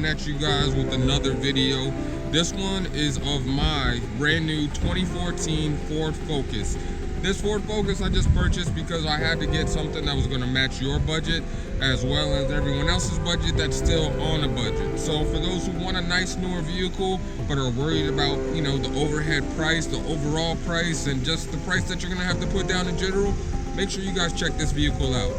coming at you guys with another video. This one is of my brand new 2014 Ford Focus. This Ford Focus I just purchased because I had to get something that was going to match your budget as well as everyone else's budget that's still on a budget. So for those who want a nice newer vehicle but are worried about, you know, the overhead price, the overall price, and just the price that you're going to have to put down in general, make sure you guys check this vehicle out.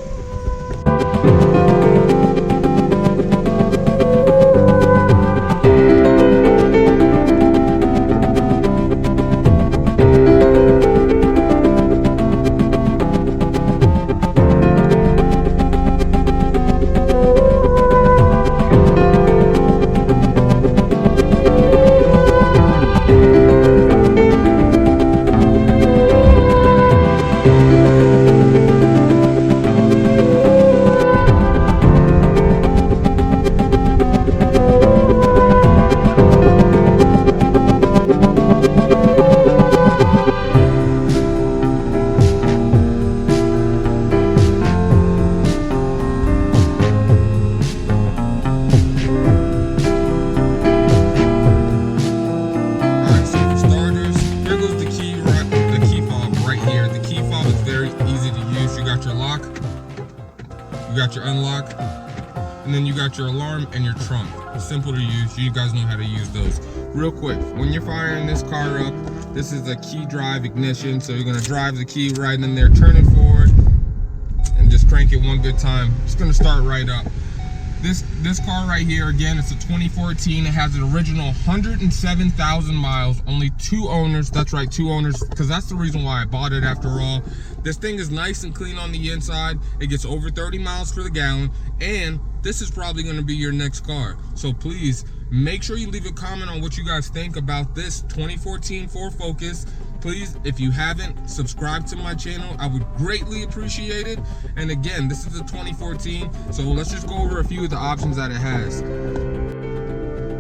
You got your unlock, and then you got your alarm and your trunk. Simple to use. You guys know how to use those. Real quick, when you're firing this car up, this is a key drive ignition, so you're gonna drive the key right in there, turn it forward, and just crank it one good time. It's gonna start right up. This car right here, again, it's a 2014. It has an original 107,000 miles, only 2 owners. That's right, 2 owners, because that's the reason why I bought it after all. This thing is nice and clean on the inside. It gets over 30 miles for the gallon, and this is probably going to be your next car. So please make sure you leave a comment on what you guys think about this 2014 Ford Focus. Please, if you haven't, subscribe to my channel. I would greatly appreciate it. And again, this is a 2014, so let's just go over a few of the options that it has.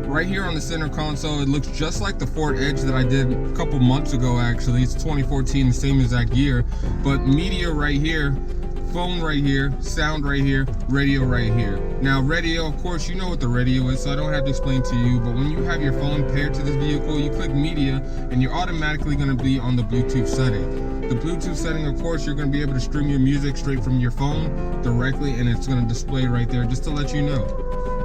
Right here on the center console, it looks just like the Ford Edge that I did a couple months ago, actually. It's 2014, the same exact year. But media right here, phone right here, sound right here, radio right here. Now radio, of course, you know what the radio is, so I don't have to explain to you, but when you have your phone paired to this vehicle, you click media and you're automatically going to be on the Bluetooth setting. The Bluetooth setting, of course, you're going to be able to stream your music straight from your phone directly, and it's going to display right there just to let you know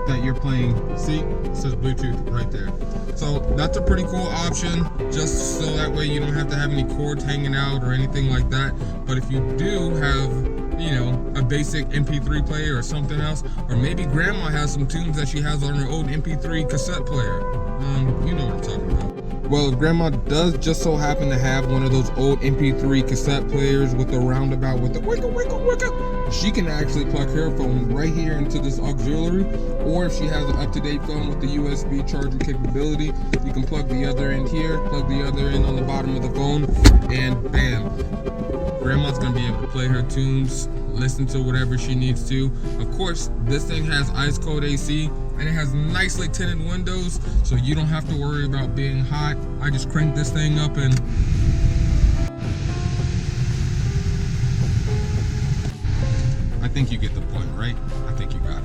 that you're playing. See, it says Bluetooth right there. So that's a pretty cool option, just so that way you don't have to have any cords hanging out or anything like that. But if you do have, you know, a basic MP3 player or something else, or maybe grandma has some tunes that she has on her old MP3 cassette player, you know what I'm talking about. Well, if grandma does just so happen to have one of those old MP3 cassette players with the roundabout with the wiggle, she can actually plug her phone right here into this auxiliary, or if she has an up-to-date phone with the USB charger capability, you can plug the other end here, plug the other end on the bottom of the phone, and bam, grandma's gonna be able to play her tunes, listen to whatever she needs to. Of course, this thing has ice cold AC, and it has nicely tinted windows, so you don't have to worry about being hot. I just crank this thing up and I think you get the point, right? I think you got it.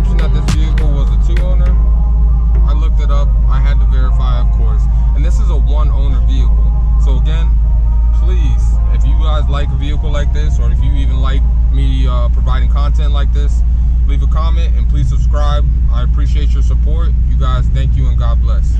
mentioned that this vehicle was a 2-owner. I looked it up. I had to verify, of course. And this is a 1-owner vehicle. So again, please, if you guys like a vehicle like this, or if you even like me providing content like this, leave a comment and please subscribe. I appreciate your support. You guys, thank you and God bless.